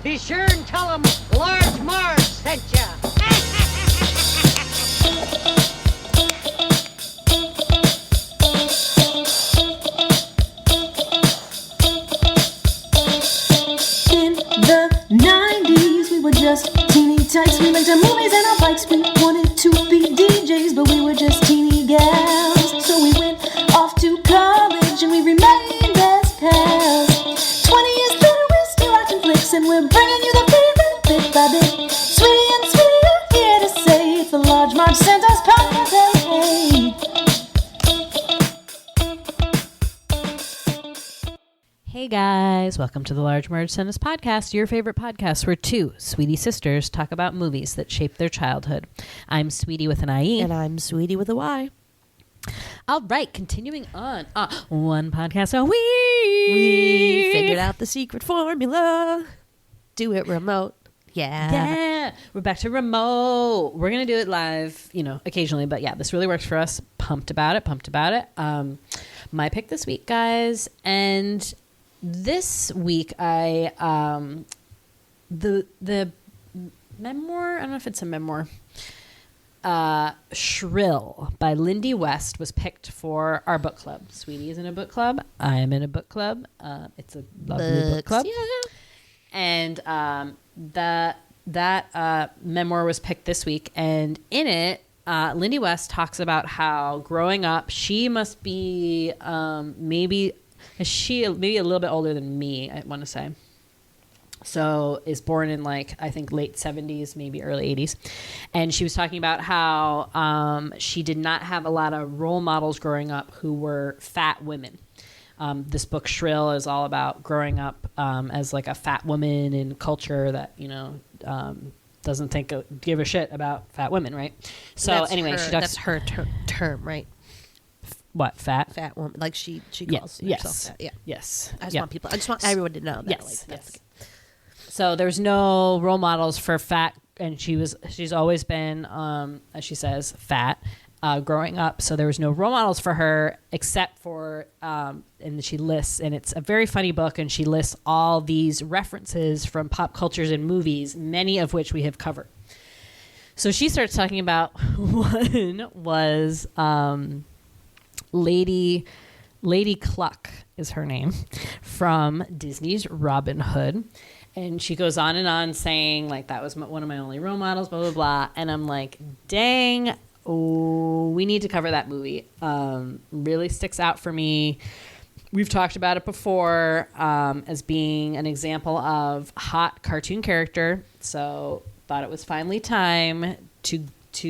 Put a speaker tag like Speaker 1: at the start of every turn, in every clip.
Speaker 1: Be sure and tell them Large Marge sent ya.
Speaker 2: In the 90s, we were just teeny tykes. We went to movies and our bikes. We wanted to be DJs, but we were just teeny gals. So we went off to college and we remained as pals. 20 years later, we're still watching flicks and we're bringing you the favorite bit by bit. Sweetie and Sweetie are here to say it's the Large Marge Santa's podcast. Hey.
Speaker 3: Hey guys, welcome to the Large Marge Tennis Podcast, your favorite podcast where two sweetie sisters talk about movies that shaped their childhood. I'm Sweetie with an IE.
Speaker 4: And I'm Sweetie with a Y.
Speaker 3: All right, continuing on. One podcast a week.
Speaker 4: We figured out the secret formula. Do it remote.
Speaker 3: Yeah. We're back to remote. We're going to do it live, occasionally. But yeah, this really works for us. Pumped about it. My pick this week, guys. And this week, the memoir, I don't know if it's a memoir, Shrill by Lindy West was picked for our book club. Sweetie is in a book club. I am in a book club. It's a lovely book club.
Speaker 4: Yeah.
Speaker 3: And that memoir was picked this week. And in it, Lindy West talks about how growing up, she must be maybe a little bit older than me, I want to say. So is born in I think late 70s, maybe early 80s. And she was talking about how she did not have a lot of role models growing up who were fat women. This book Shrill is all about growing up as a fat woman in culture that, doesn't give a shit about fat women, right? So
Speaker 4: that's
Speaker 3: anyway,
Speaker 4: her,
Speaker 3: she talks,
Speaker 4: that's her term, right?
Speaker 3: What, fat?
Speaker 4: Fat woman. She calls herself
Speaker 3: yes.
Speaker 4: fat. Yeah.
Speaker 3: Yes.
Speaker 4: I just want everyone to know that.
Speaker 3: Yes.
Speaker 4: That's
Speaker 3: Yes. So there's no role models for fat, and she's always been, as she says, fat growing up. So there was no role models for her except for, and she lists, and it's a very funny book, and she lists all these references from pop cultures and movies, many of which we have covered. So she starts talking about one was Lady Cluck is her name from Disney's Robin Hood. And she goes on and on saying that was one of my only role models, blah, blah, blah. And I'm like, dang, we need to cover that movie. Really sticks out for me. We've talked about it before as being an example of hot cartoon character. So thought it was finally time to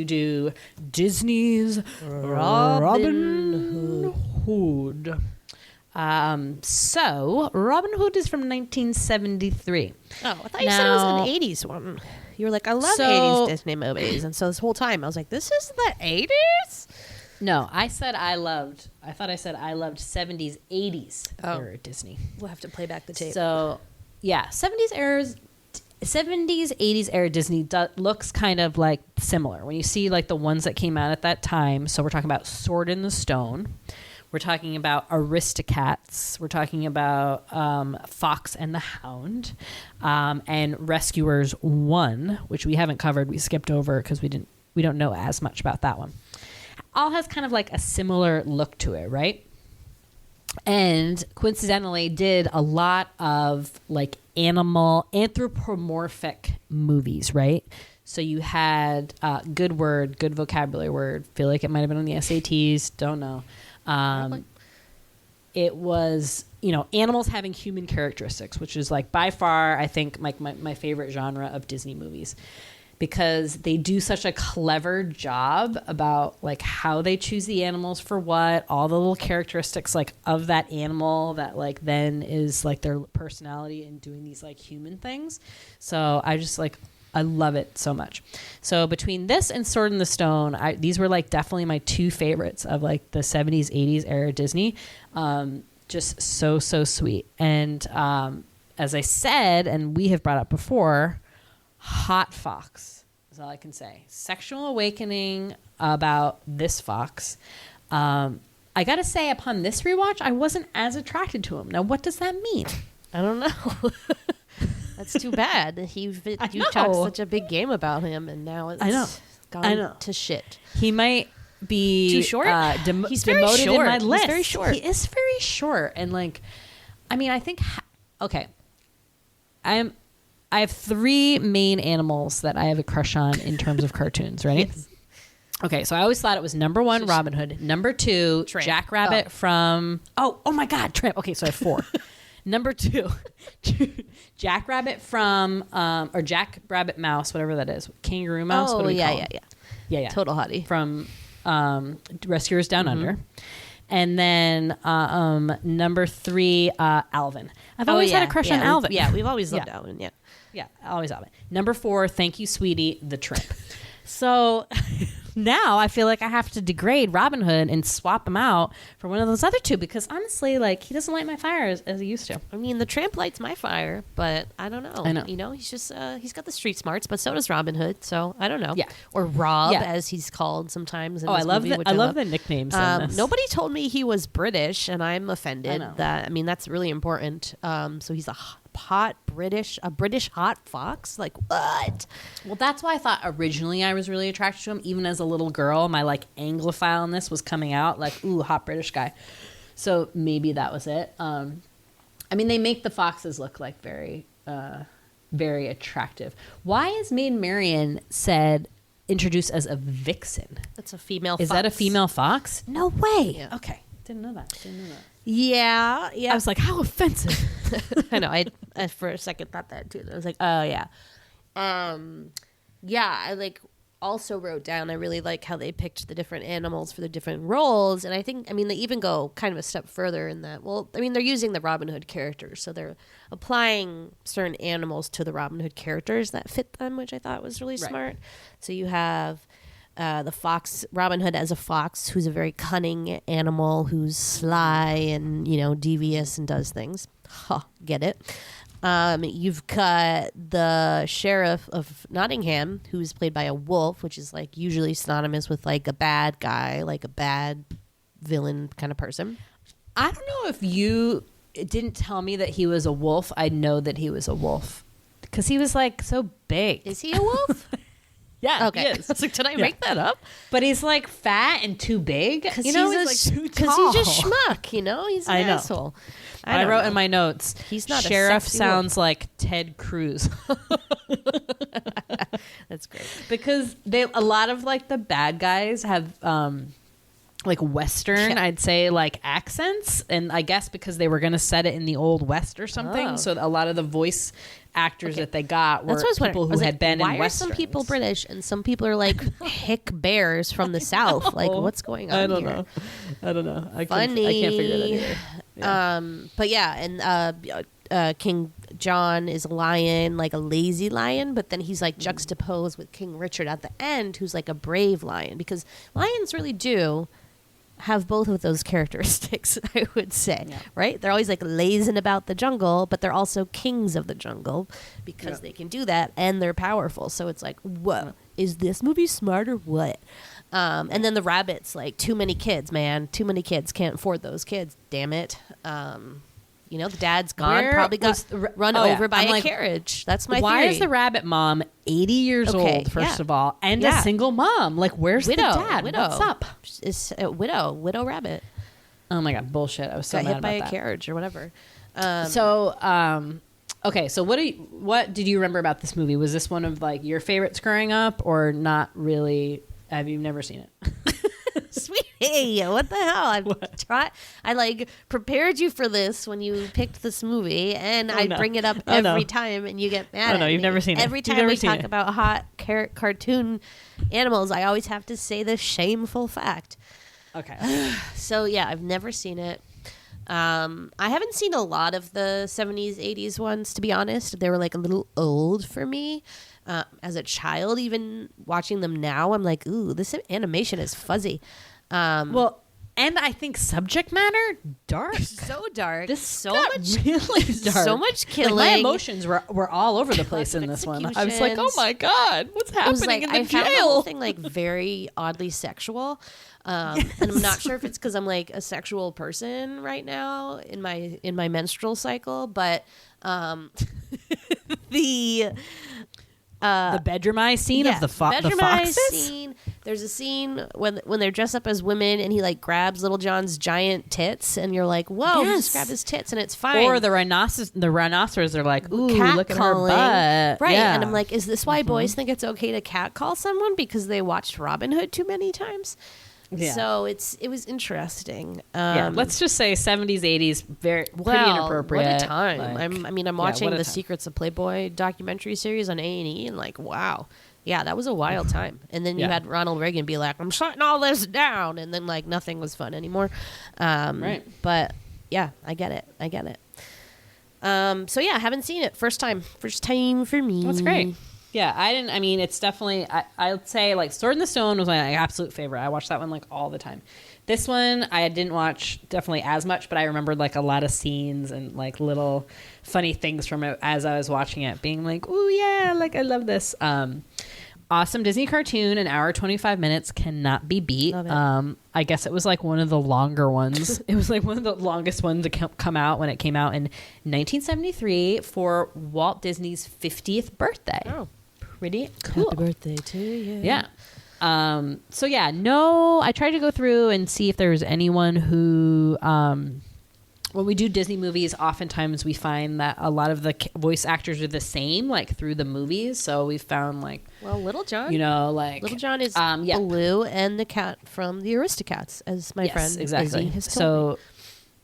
Speaker 3: do Disney's Robin Hood. So Robin Hood is from 1973.
Speaker 4: Oh, I thought you said it was an 80s one. You were like, I love 80s Disney movies. And so this whole time I was like, this is the 80s?
Speaker 3: No, I said I loved 70s, 80s era Disney.
Speaker 4: We'll have to play back the tape.
Speaker 3: So, yeah, 70s, 80s era Disney looks kind of similar. When you see the ones that came out at that time, so we're talking about Sword in the Stone. We're talking about Aristocats. We're talking about Fox and the Hound, and Rescuers 1, which we haven't covered. We skipped over because we don't know as much about that one. All has kind of a similar look to it, right? And coincidentally did a lot of anthropomorphic movies, right? So you had good vocabulary word. Feel like it might have been on the SATs. Don't know. It was, animals having human characteristics, which is by far, I think, my favorite genre of Disney movies, because they do such a clever job about how they choose the animals for what, all the little characteristics of that animal that then is their personality and doing these human things. So I just I love it so much. So between this and Sword in the Stone, these were definitely my two favorites of the 70s, 80s era Disney. Just so sweet. And as I said, and we have brought up before, hot fox is all I can say. Sexual awakening about this fox. I got to say, upon this rewatch, I wasn't as attracted to him. Now, what does that mean?
Speaker 4: I don't know. That's too bad. You
Speaker 3: know.
Speaker 4: talked such a big game about him, and now it's gone to shit.
Speaker 3: He might be
Speaker 4: Too short? He's very
Speaker 3: demoted
Speaker 4: short.
Speaker 3: in my
Speaker 4: He's
Speaker 3: list.
Speaker 4: very short.
Speaker 3: He is very short, and like, I mean, I think okay. I have 3 main animals that I have a crush on in terms of cartoons. Ready?
Speaker 4: Yes.
Speaker 3: Okay, so I always thought it was number 1, Robin Hood. Number 2,
Speaker 4: Tramp.
Speaker 3: Jackrabbit from. Oh my God, Tramp. Okay, so I have 4. Number 2, Jackrabbit from or Jackrabbit Mouse, whatever that is. Kangaroo Mouse.
Speaker 4: Oh,
Speaker 3: what do we call
Speaker 4: yeah.
Speaker 3: him? Yeah.
Speaker 4: Total hottie.
Speaker 3: From Rescuers Down Under. And then number 3, Alvin. I've always had a crush on Alvin.
Speaker 4: We've always loved Alvin. Yeah.
Speaker 3: Yeah, always Alvin. Number 4, Thank You, Sweetie, the Tramp. So now I feel like I have to degrade Robin Hood and swap him out for one of those other 2 because honestly, like, he doesn't light my fire as he used to.
Speaker 4: I mean, the Tramp lights my fire, but I don't know.
Speaker 3: I know.
Speaker 4: You know, he's just he's got the street smarts, but so does Robin Hood. So I don't know.
Speaker 3: Yeah.
Speaker 4: Or Rob,
Speaker 3: Yeah.
Speaker 4: as he's called sometimes. In
Speaker 3: Oh,
Speaker 4: this
Speaker 3: I love
Speaker 4: movie,
Speaker 3: the
Speaker 4: which
Speaker 3: I love the nicknames. In this.
Speaker 4: Nobody told me he was British, and I'm offended.
Speaker 3: I know.
Speaker 4: I mean, that's really important. So he's a British hot fox. Like, what?
Speaker 3: Well, that's why I thought originally I was really attracted to him. Even as a little girl, my like Anglophileness was coming out. Like, ooh, hot British guy. So maybe that was it. I mean, they make the foxes look like very, very attractive. Why is Maid Marion introduced as a vixen?
Speaker 4: That's a female.
Speaker 3: Is
Speaker 4: fox.
Speaker 3: that a female fox? No way.
Speaker 4: Yeah.
Speaker 3: Okay, didn't know that.
Speaker 4: Yeah.
Speaker 3: I was like, how offensive.
Speaker 4: I know. I for a second thought that too. I was like, oh yeah, yeah. I like also wrote down. I really like how they picked the different animals for the different roles, and I think they even go kind of a step further in that. Well, I mean, they're using the Robin Hood characters, so they're applying certain animals to the Robin Hood characters that fit them, which I thought was really smart. So you have. The fox, Robin Hood as a fox, who's a very cunning animal, who's sly and, devious and does things. Get it? You've got the Sheriff of Nottingham, who's played by a wolf, which is like usually synonymous with like a bad guy, like a bad villain kind of person.
Speaker 3: I don't know if you didn't tell me that he was a wolf. I know that he was a wolf because he was like so big.
Speaker 4: Is he a wolf?
Speaker 3: Yeah,
Speaker 4: okay.
Speaker 3: he is.
Speaker 4: I was like, did I make that up?
Speaker 3: But he's like fat and too big.
Speaker 4: Because
Speaker 3: he's like too tall.
Speaker 4: Because he's just schmuck, He's an asshole.
Speaker 3: I wrote in my notes,
Speaker 4: he's not
Speaker 3: Sheriff
Speaker 4: a sexy
Speaker 3: sounds like Ted Cruz.
Speaker 4: That's great.
Speaker 3: Because a lot of like the bad guys have like Western, I'd say, like accents. And I guess because they were going to set it in the Old West or something.
Speaker 4: Oh.
Speaker 3: So a lot of the voice actors that they got were people who had been in Westerns.
Speaker 4: Why are some people British and some people are like hick bears from the South? Like, what's going on here?
Speaker 3: I don't know. I
Speaker 4: can't figure that either. Yeah. But yeah, and King John is a lion, like a lazy lion, but then he's like juxtaposed with King Richard at the end, who's like a brave lion, because lions really do have both of those characteristics, I would say, right? They're always like lazing about the jungle, but they're also kings of the jungle because they can do that and they're powerful. So it's like, whoa, is this movie smart or what? And then the rabbits, like, too many kids, man. Too many kids. Can't afford those kids. Damn it. The dad's gone. Probably got run over by a carriage. That's my theory.
Speaker 3: Why is the rabbit mom 80 years old, first of all, and a single mom? Like, where's the dad? What's up?
Speaker 4: It's a widow rabbit.
Speaker 3: Oh, my God. Bullshit. I was so
Speaker 4: got
Speaker 3: mad
Speaker 4: hit by
Speaker 3: about
Speaker 4: a carriage or whatever.
Speaker 3: Okay, so what did you remember about this movie? Was this one of, like, your favorites growing up or not really? Have you never seen it?
Speaker 4: Sweetie, what the hell? I like prepared you for this when you picked this movie, and I bring it up every time, and you get mad.
Speaker 3: You've never seen it.
Speaker 4: Every time we talk about hot cartoon animals, I always have to say this shameful fact.
Speaker 3: Okay.
Speaker 4: So yeah, I've never seen it. I haven't seen a lot of the 70s, 80s ones, to be honest. They were like a little old for me. As a child, even watching them now, I'm like, ooh, this animation is fuzzy.
Speaker 3: Well, and I think subject matter, dark.
Speaker 4: So dark.
Speaker 3: This so much really dark.
Speaker 4: So much killing.
Speaker 3: Like, my emotions were all over the place in this one. I was like, oh my God, what's happening in the jail?
Speaker 4: I found the whole thing like very oddly sexual. And I'm not sure if it's because I'm like a sexual person right now in my menstrual cycle, but
Speaker 3: the bedroom eye scene of the
Speaker 4: bedroom
Speaker 3: foxes.
Speaker 4: Scene. There's a scene when they're dressed up as women and he like grabs Little John's giant tits and you're like, whoa, he just grabbed his tits and it's fine.
Speaker 3: Or the rhinoceros are like, ooh,
Speaker 4: cat
Speaker 3: look at
Speaker 4: calling.
Speaker 3: her butt.
Speaker 4: Right.
Speaker 3: Yeah.
Speaker 4: And I'm like, is this why boys think it's okay to catcall someone because they watched Robin Hood too many times?
Speaker 3: Yeah.
Speaker 4: So it was interesting.
Speaker 3: Yeah, let's just say 70s, 80s, pretty inappropriate.
Speaker 4: What a time!
Speaker 3: Like,
Speaker 4: I'm watching
Speaker 3: what a
Speaker 4: the
Speaker 3: time.
Speaker 4: Secrets of Playboy documentary series on A&E, and like, wow, yeah, that was a wild time. And then you had Ronald Reagan be like, "I'm shutting all this down," and then like nothing was fun anymore.
Speaker 3: Right.
Speaker 4: But yeah, I get it. So yeah, I haven't seen it. First time for me.
Speaker 3: That's great. Yeah, I mean, it's definitely, I would say, like, Sword in the Stone was my absolute favorite. I watched that one, like, all the time. This one, I didn't watch definitely as much, but I remembered, like, a lot of scenes and, like, little funny things from it as I was watching it, being like, ooh, yeah, like, I love this. Awesome Disney cartoon, an hour, 25 minutes, cannot be beat.
Speaker 4: Love it.
Speaker 3: I guess it was, like, one of the longer ones. It was, like, one of the longest ones to come out when it came out in 1973 for Walt Disney's 50th birthday.
Speaker 4: Oh.
Speaker 3: Pretty cool.
Speaker 4: Happy birthday to you.
Speaker 3: Yeah. So yeah, I tried to go through and see if there was anyone who, when we do Disney movies, oftentimes we find that a lot of the voice actors are the same, like through the movies. So we found like,
Speaker 4: Well, Little John.
Speaker 3: you know, like
Speaker 4: Little John is Baloo and the cat from the Aristocats, as my friend
Speaker 3: exactly.
Speaker 4: Izzy has told me.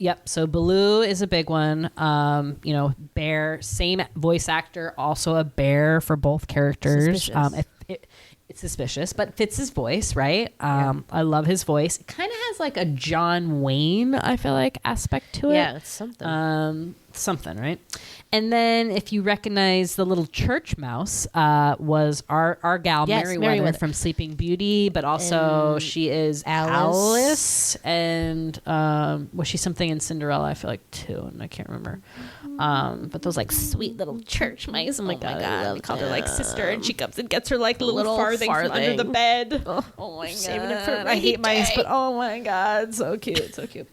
Speaker 3: Yep. So Baloo is a big one. You know, Bear, same voice actor, also a bear for both characters.
Speaker 4: Suspicious.
Speaker 3: It's suspicious, but fits his voice, right? I love his voice. It kind of has like a John Wayne, I feel like, aspect to it.
Speaker 4: Yeah, it's something.
Speaker 3: Something, right? And then if you recognize the little church mouse, was our gal
Speaker 4: Yes,
Speaker 3: Merryweather
Speaker 4: Merryweather.
Speaker 3: from Sleeping Beauty, but also
Speaker 4: And
Speaker 3: she is Alice. And was she something in Cinderella? I feel like too, and I can't remember. But those like sweet little church mice. Oh my god! We called her like sister, and she comes and gets her like little farthing from under the bed. Oh my god!
Speaker 4: Saving it for
Speaker 3: I hate
Speaker 4: rainy
Speaker 3: mice,
Speaker 4: day.
Speaker 3: but oh my god, so cute, so cute.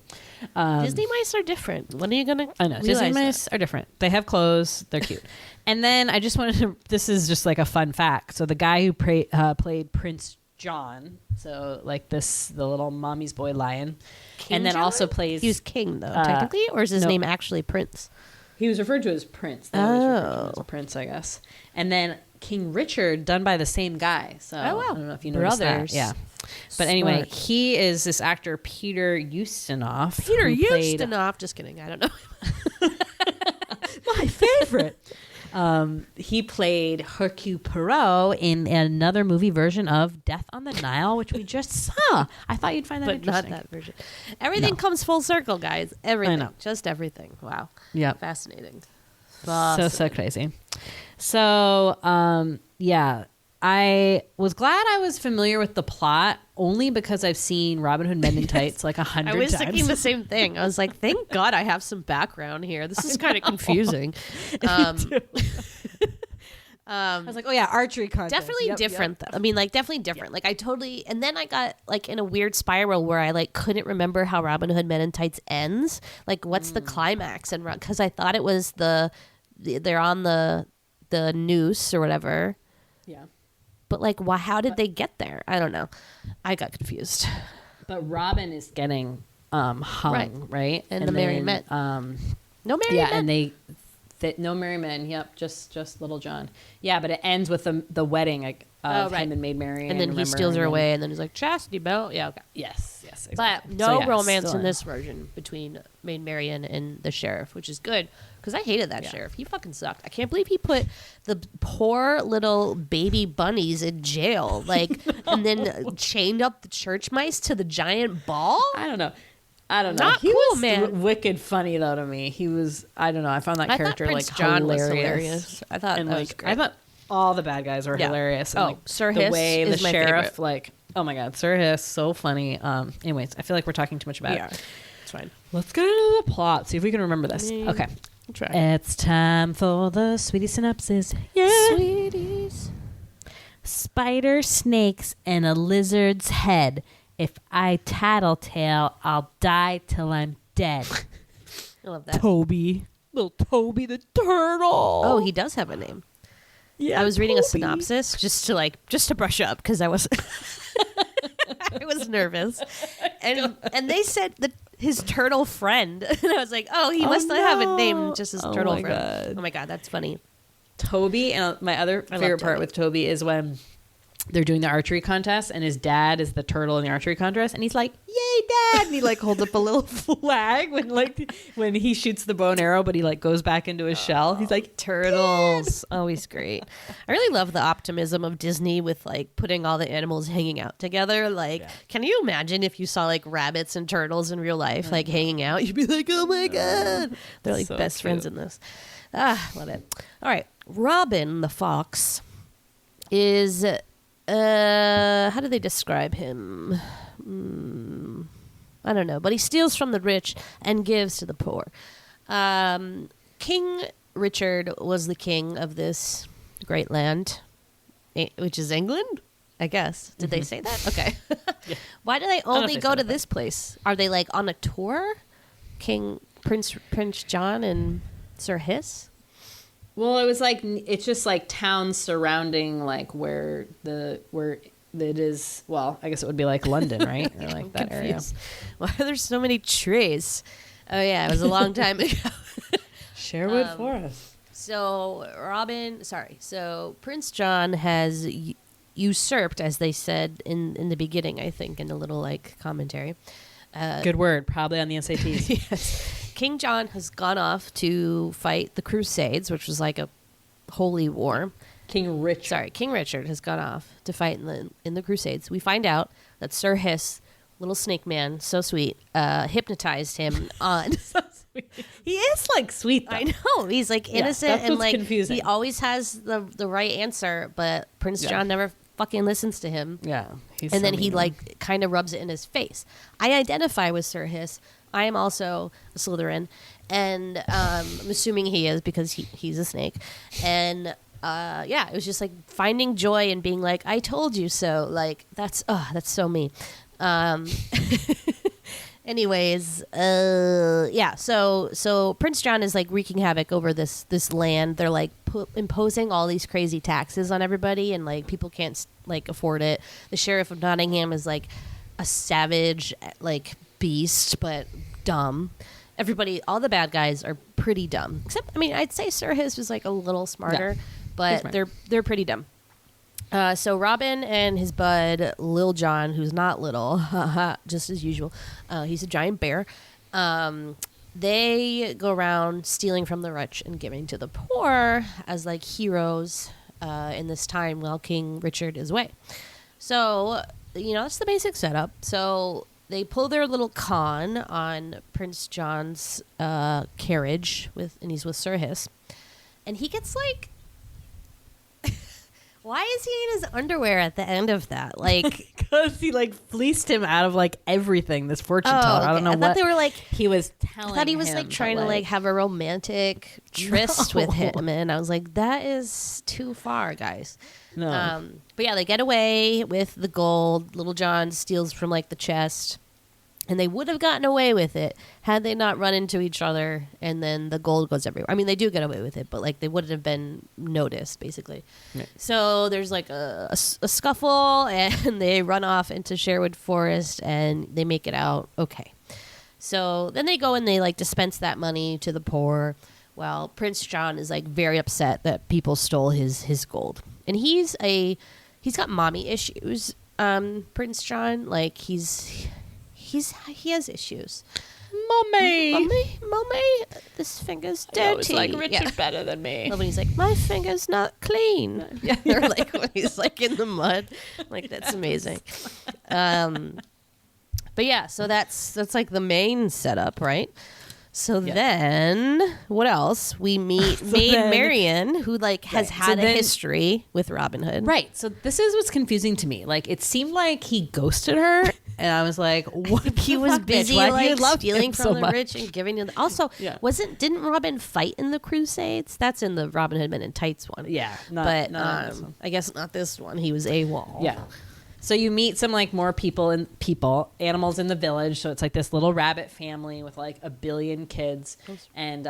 Speaker 4: Disney mice are different. When are you gonna?
Speaker 3: I know Disney mice are different. They have clothes. They're cute. And then I just wanted to. This is just like a fun fact. So the guy who played Prince John, so like the little mommy's boy lion,
Speaker 4: King
Speaker 3: and then
Speaker 4: John?
Speaker 3: also plays.
Speaker 4: He was king though, technically, or is his
Speaker 3: no.
Speaker 4: name actually Prince?
Speaker 3: He was referred to as Prince. They always refer to him as
Speaker 4: Oh.
Speaker 3: a prince, I guess. And then King Richard, done by the same guy. So
Speaker 4: Oh, wow.
Speaker 3: I don't know if you noticed
Speaker 4: Brothers.
Speaker 3: that. Yeah. But anyway,
Speaker 4: Smart.
Speaker 3: he is this actor Peter Ustinov.
Speaker 4: Peter
Speaker 3: who played-
Speaker 4: Ustinov. Just kidding. I don't know.
Speaker 3: My favorite. He played Hercule Poirot in another movie version of Death on the Nile, which we just saw. I thought you'd find that
Speaker 4: But not
Speaker 3: interesting.
Speaker 4: that version. Everything
Speaker 3: No.
Speaker 4: comes full circle, guys. Everything.
Speaker 3: know.
Speaker 4: Just everything. Wow.
Speaker 3: Yep.
Speaker 4: Fascinating.
Speaker 3: So crazy. So yeah, I was glad I was familiar with the plot only because I've seen Robin Hood Men in Tights like 100
Speaker 4: I
Speaker 3: times.
Speaker 4: was thinking the same thing. I was like, thank God I have some background here. This is kind of confusing.
Speaker 3: I was like, oh yeah, archery contest.
Speaker 4: Definitely
Speaker 3: Yep,
Speaker 4: different
Speaker 3: yep.
Speaker 4: though. I mean, like definitely different. Like I totally, and then I got like in a weird spiral where I like couldn't remember how Robin Hood Men in Tights ends. Like what's the climax? And because I thought it was they're on the noose or whatever.
Speaker 3: Yeah.
Speaker 4: But like, why? How did they get there? I don't know. I got confused.
Speaker 3: But Robin is getting hung, right?
Speaker 4: And the Merry Men. No Merry
Speaker 3: yeah,
Speaker 4: Men.
Speaker 3: and no Merry Men. Yep, just Little John. Yeah, but it ends with the wedding of him and Maid Marion.
Speaker 4: and then he steals her away, and then he's like chastity belt. Yeah, okay.
Speaker 3: Yes, exactly.
Speaker 4: But no
Speaker 3: So, yeah,
Speaker 4: romance
Speaker 3: still
Speaker 4: in this version between Maid Marion and the sheriff, which is good because I hated that sheriff. He fucking sucked. I can't believe he put the poor little baby bunnies in jail, like, and then chained up the church mice to the giant ball.
Speaker 3: I don't know.
Speaker 4: Not
Speaker 3: He
Speaker 4: cool,
Speaker 3: was
Speaker 4: man.
Speaker 3: wicked funny though to me. He was. I don't know. I found that
Speaker 4: I
Speaker 3: character
Speaker 4: thought Prince
Speaker 3: like
Speaker 4: John
Speaker 3: hilarious.
Speaker 4: was hilarious. I thought
Speaker 3: and
Speaker 4: that
Speaker 3: like
Speaker 4: was great.
Speaker 3: I thought all the bad guys were
Speaker 4: Yeah.
Speaker 3: hilarious. And,
Speaker 4: Oh,
Speaker 3: like,
Speaker 4: Sir
Speaker 3: the
Speaker 4: Hiss
Speaker 3: way
Speaker 4: is
Speaker 3: the
Speaker 4: my
Speaker 3: sheriff,
Speaker 4: favorite.
Speaker 3: like, oh my god, Sir Hiss, so funny. Anyways, I feel like we're talking too much about
Speaker 4: Yeah,
Speaker 3: it.
Speaker 4: it's fine.
Speaker 3: Let's get into the plot. See if we can remember this.
Speaker 4: Yeah.
Speaker 3: Okay,
Speaker 4: I'll try.
Speaker 3: it's time for the sweetie synopsis. Yeah.
Speaker 4: Sweeties.
Speaker 3: Spider, snakes, and a lizard's head. If I tattletale, I'll die till I'm dead.
Speaker 4: I love that.
Speaker 3: Toby. little Toby the turtle.
Speaker 4: Oh, he does have a name.
Speaker 3: Yeah,
Speaker 4: I was reading a
Speaker 3: Toby.
Speaker 4: synopsis just to brush up because I was I was nervous, and they said that his turtle friend, and I was like, oh, he must not have a name, just his turtle
Speaker 3: my
Speaker 4: friend.
Speaker 3: God.
Speaker 4: Oh my God, that's funny.
Speaker 3: Toby, and my other favorite part
Speaker 4: Toby.
Speaker 3: with Toby is when they're doing the archery contest, and his dad is the turtle in the archery contest, and he's like, "Yay, Dad!" And he like holds up a little flag when he shoots the bow and arrow, but he like goes back into his shell. He's like,
Speaker 4: Turtles, always great. I really love the optimism of Disney with like putting all the animals hanging out together. Like, can you imagine if you saw like rabbits and turtles in real life, like hanging out? You'd be like, oh my God. They're like
Speaker 3: So
Speaker 4: best friends
Speaker 3: cute.
Speaker 4: in this. Ah, love it. All right. Robin the fox is, how do they describe him? I don't know, but he steals from the rich and gives to the poor. King Richard was the king of this great land, which is England, I guess. Did they say that? Okay. Why do they
Speaker 3: know if
Speaker 4: only
Speaker 3: they
Speaker 4: go
Speaker 3: said
Speaker 4: to
Speaker 3: it,
Speaker 4: this place? Are they like on a tour? Prince John and Sir Hiss?
Speaker 3: well, it was like it's just like towns surrounding like where it is. Well, I guess it would be like London, right? Or like that area.
Speaker 4: Confused. Why are there so many trees? Oh yeah, it was a long time ago.
Speaker 3: Sherwood Forest.
Speaker 4: So Prince John has usurped, as they said in the beginning, I think, in a little like commentary.
Speaker 3: Good word, probably on the SATs.
Speaker 4: Yes. King John has gone off to fight the Crusades, which was like a holy war.
Speaker 3: King
Speaker 4: Richard has gone off to fight in the Crusades. We find out that Sir Hiss, little snake man, so sweet, hypnotized him on.
Speaker 3: He is like sweet though.
Speaker 4: I know, he's like innocent
Speaker 3: that's
Speaker 4: and
Speaker 3: what's
Speaker 4: like
Speaker 3: confusing.
Speaker 4: he always has the right answer, but Prince John never fucking listens to him.
Speaker 3: Yeah.
Speaker 4: And then he like kind of rubs it in his face. I identify with Sir Hiss. I am also a Slytherin, and I'm assuming he is because he's a snake. And it was just like finding joy in being like, I told you so. Like that's so me. Anyways, so Prince John is like wreaking havoc over this land. They're like imposing all these crazy taxes on everybody, and like people can't like afford it. The Sheriff of Nottingham is like a savage like beast, but dumb. Everybody, all the bad guys are pretty dumb. Except, I mean, I'd say Sir Hiss was like a little smarter, but they're pretty dumb. So Robin and his bud Lil John, who's not little, just as usual, he's a giant bear. They go around stealing from the rich and giving to the poor as like heroes in this time while King Richard is away. So that's the basic setup. So they pull their little con on Prince John's carriage and he's with Sir Hiss, and he gets like. Why is he in his underwear at the end of that? Like,
Speaker 3: because he like fleeced him out of like everything. This fortune teller.
Speaker 4: okay.
Speaker 3: I don't know
Speaker 4: I thought
Speaker 3: what
Speaker 4: they were like.
Speaker 3: he was telling.
Speaker 4: I thought he was
Speaker 3: him,
Speaker 4: like trying
Speaker 3: but,
Speaker 4: to like have a romantic tryst with him, and I was like, that is too far, guys.
Speaker 3: No.
Speaker 4: But yeah, they get away with the gold. Little John steals from like the chest. And they would have gotten away with it had they not run into each other, and then the gold goes everywhere. I mean, they do get away with it, but like they wouldn't have been noticed, basically. Yeah. So there's like a scuffle, and they run off into Sherwood Forest, and they make it out okay. So then they go and they like dispense that money to the poor. Well, Prince John is like very upset that people stole his gold, and he's got mommy issues. Prince John, like he has issues.
Speaker 3: Mommy,
Speaker 4: this finger's dirty.
Speaker 3: It's like Richard better than me.
Speaker 4: Nobody's like, my finger's not clean. Yeah, they're like when he's like in the mud. Like that's amazing. But yeah, so that's like the main setup, right? So then, what else? We meet Maid Marion, who like has had a history with Robin Hood.
Speaker 3: Right. So this is what's confusing to me. Like it seemed like he ghosted her, and I was like, "What?"
Speaker 4: He was busy like stealing from the
Speaker 3: much?
Speaker 4: rich and giving to the. Also, didn't Robin fight in the Crusades? That's in the Robin Hood Men in Tights one.
Speaker 3: Yeah,
Speaker 4: but I guess not this one. He was AWOL.
Speaker 3: Yeah. So you meet some like more animals in the village. So it's like this little rabbit family with like a billion kids, and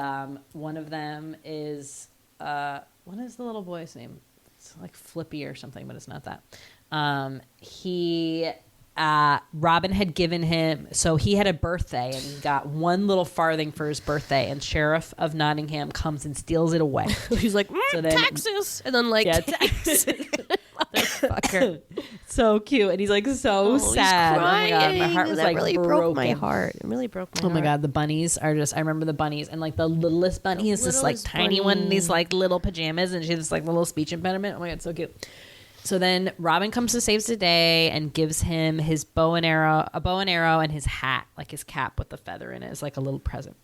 Speaker 3: one of them is what is the little boy's name? It's like Flippy or something, but it's not that. Robin had given him, so he had a birthday and he got one little farthing for his birthday, and Sheriff of Nottingham comes and steals it away.
Speaker 4: He's like, taxes, and then like,
Speaker 3: taxes.
Speaker 4: Motherfucker.
Speaker 3: So cute, and he's like so sad.
Speaker 4: He's crying.
Speaker 3: Oh my god, my heart was
Speaker 4: that
Speaker 3: like
Speaker 4: really
Speaker 3: broken.
Speaker 4: broke my heart. It really broke my heart.
Speaker 3: Oh my god, the bunnies are just, I remember the bunnies, and like the littlest bunny is this like tiny one in these like little pajamas, and she has this like little speech impediment. Oh my god, so cute. So then Robin comes to save the day and gives him his a bow and arrow and his hat, like his cap with the feather in it, as like a little present.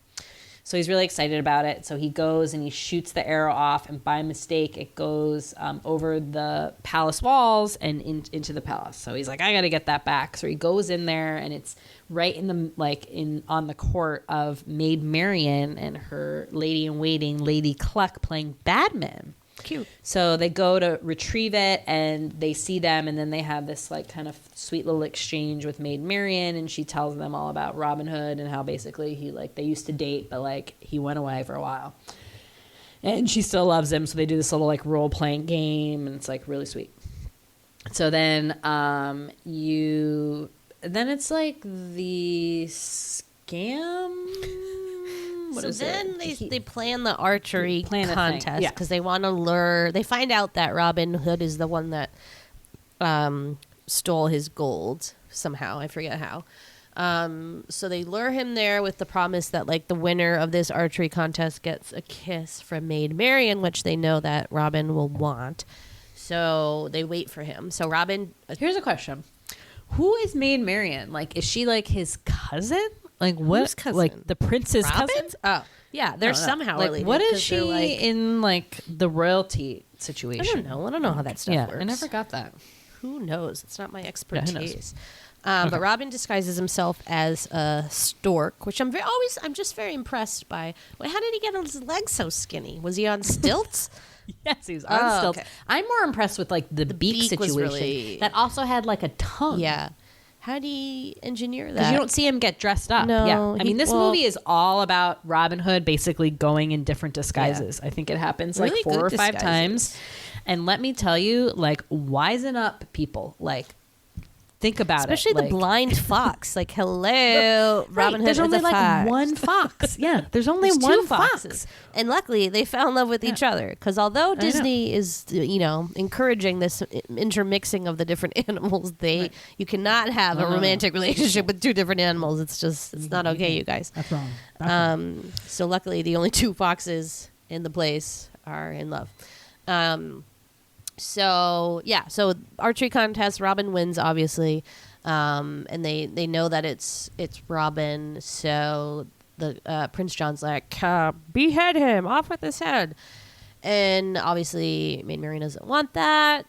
Speaker 3: So he's really excited about it. So he goes and he shoots the arrow off, and by mistake it goes over the palace walls and into the palace. So he's like, I got to get that back. So he goes in there, and it's right in the on the court of Maid Marion and her lady in waiting, Lady Cluck, playing badminton.
Speaker 4: Cute.
Speaker 3: So they go to retrieve it, and they see them, and then they have this like kind of sweet little exchange with Maid Marion, and she tells them all about Robin Hood and how basically they used to date, but like he went away for a while, and she still loves him. So they do this little like role playing game, and it's like really sweet. So then then it's like the scam.
Speaker 4: They plan the archery contest because they want to lure. They find out that Robin Hood is the one that stole his gold somehow. I forget how. So they lure him there with the promise that like the winner of this archery contest gets a kiss from Maid Marion, which they know that Robin will want. So they wait for him. So Robin.
Speaker 3: Here's a question: who is Maid Marion? Like, is she like his cousin? Like what?
Speaker 4: Who's cousin?
Speaker 3: Like the prince's
Speaker 4: Robin?
Speaker 3: cousin?
Speaker 4: Oh, yeah. They're somehow
Speaker 3: like,
Speaker 4: related.
Speaker 3: what is she
Speaker 4: like,
Speaker 3: in like the royalty situation?
Speaker 4: I don't know how that stuff works.
Speaker 3: I never got that.
Speaker 4: Who knows? It's not my
Speaker 3: Yeah,
Speaker 4: expertise. But Robin disguises himself as a stork, which I'm just very impressed by. Well, how did he get his legs so skinny? Was he on stilts?
Speaker 3: Yes, he was on stilts. Okay. I'm more impressed with like the beak situation
Speaker 4: really...
Speaker 3: that also had like a tongue.
Speaker 4: Yeah. How do you engineer that?
Speaker 3: Because you don't see him get dressed up.
Speaker 4: No,
Speaker 3: yeah. I mean, this movie is all about Robin Hood basically going in different disguises. Yeah. I think it happens like really 4 or 5 times. And let me tell you, like, wisen up, people. Like, think about
Speaker 4: Especially
Speaker 3: it.
Speaker 4: Especially the blind fox. Like, hello, Robin Hood.
Speaker 3: There's only like
Speaker 4: fox.
Speaker 3: one fox. Yeah, there's only one fox.
Speaker 4: And luckily, they fell in love with each other. Because although Disney is, encouraging this intermixing of the different animals, you cannot have a romantic relationship with 2 different animals. It's not okay, you guys.
Speaker 3: That's wrong.
Speaker 4: So luckily, the only 2 foxes in the place are in love. So archery contest, Robin wins obviously, and they know that it's Robin. So the Prince John's like, behead him, off with his head, and obviously Maid Marion doesn't want that.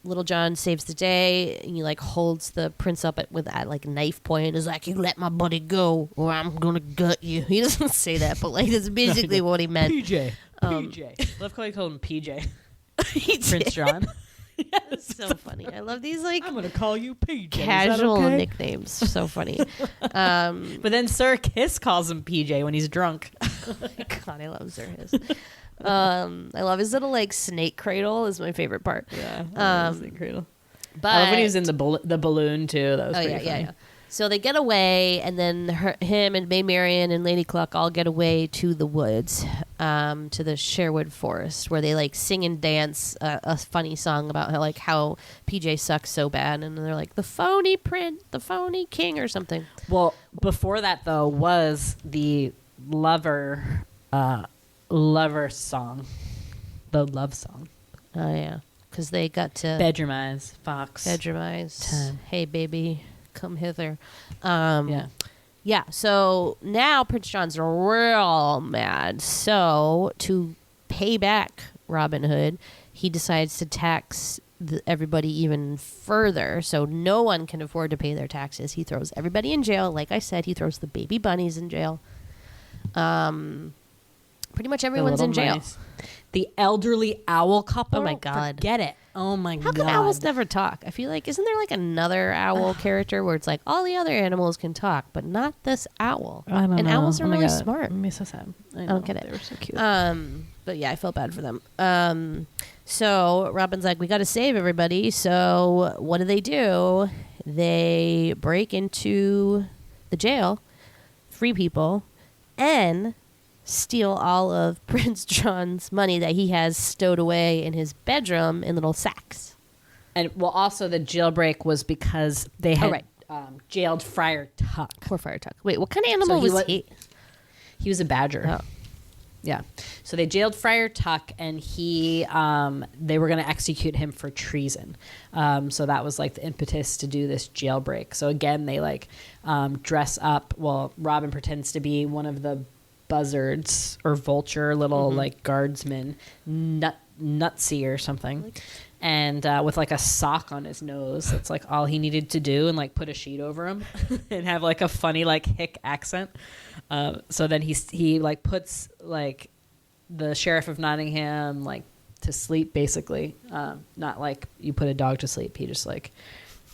Speaker 4: Little John saves the day, and he like holds the prince up with that like knife point and is like, "You let my buddy go, or I'm gonna gut you." He doesn't say that, but like that's basically what he meant.
Speaker 3: PJ. Love how you call him PJ. Prince John.
Speaker 4: Yes. So funny. I love these like
Speaker 3: I'm gonna call you PJ.
Speaker 4: Casual nicknames. So funny.
Speaker 3: But then Sir Kiss calls him PJ when he's drunk.
Speaker 4: Oh my God, I love Sir Kiss. I love his little like snake cradle is my favorite part.
Speaker 3: Yeah. Snake cradle.
Speaker 4: But
Speaker 3: I love when he was in the balloon too. That was pretty funny.
Speaker 4: Yeah. So they get away, and then him and Maid Marion and Lady Cluck all get away to the woods, to the Sherwood Forest, where they like sing and dance a funny song about how PJ sucks so bad, and they're like the phony prince, the phony king, or something.
Speaker 3: Well, before that though was the lover song, the love song.
Speaker 4: Oh yeah, because they got to
Speaker 3: bedroom eyes, fox,
Speaker 4: bedroom eyes.
Speaker 3: 10.
Speaker 4: Hey baby. Come hither. Yeah. So now Prince John's real mad. So to pay back Robin Hood, he decides to tax everybody even further. So no one can afford to pay their taxes. He throws everybody in jail. Like I said, he throws the baby bunnies in jail. Pretty much everyone's in jail.
Speaker 3: Mice. The elderly owl couple.
Speaker 4: Oh my God.
Speaker 3: Forget it. Oh my
Speaker 4: How
Speaker 3: God.
Speaker 4: come owls never talk? I feel like, isn't there like another owl character where it's like all the other animals can talk, but not this owl?
Speaker 3: I don't
Speaker 4: and
Speaker 3: know.
Speaker 4: owls are
Speaker 3: Oh my
Speaker 4: really
Speaker 3: God.
Speaker 4: smart.
Speaker 3: It made me so sad. I
Speaker 4: don't get it.
Speaker 3: They were so cute.
Speaker 4: But yeah, I felt bad for them. So Robin's like, we got to save everybody. So what do? They break into the jail, free people, and steal all of Prince John's money that he has stowed away in his bedroom in little sacks.
Speaker 3: And well, also the jailbreak was because they had jailed Friar Tuck.
Speaker 4: Poor Friar Tuck. Wait, what kind of animal was he?
Speaker 3: He was a badger.
Speaker 4: Oh.
Speaker 3: Yeah. So they jailed Friar Tuck, and they were going to execute him for treason. So that was like the impetus to do this jailbreak. So again, they like dress up. Well, Robin pretends to be one of the buzzards or vulture little like guardsmen, Nutsy or something. And with like a sock on his nose. That's like all he needed to do, and like put a sheet over him and have like a funny like hick accent. So then he like puts like the Sheriff of Nottingham like to sleep basically. Not like you put a dog to sleep. He just like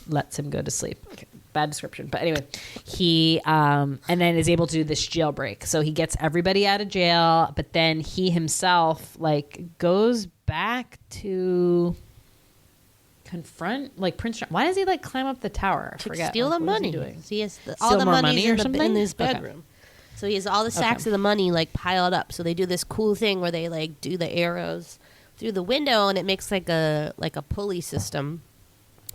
Speaker 3: lets him go to sleep. Okay, bad description. But anyway, he and then is able to do this jailbreak. So he gets everybody out of jail, but then he himself like goes back to confront like Prince John. Why does he like climb up the tower? I forget.
Speaker 4: Steal
Speaker 3: Like,
Speaker 4: the
Speaker 3: what is he
Speaker 4: money.
Speaker 3: doing?
Speaker 4: So he has all
Speaker 3: Steal
Speaker 4: the
Speaker 3: more
Speaker 4: money
Speaker 3: or
Speaker 4: in
Speaker 3: something?
Speaker 4: his
Speaker 3: Okay.
Speaker 4: bedroom. So he has all the sacks of the money like piled up. So they do this cool thing where they like do the arrows through the window, and it makes like a pulley system.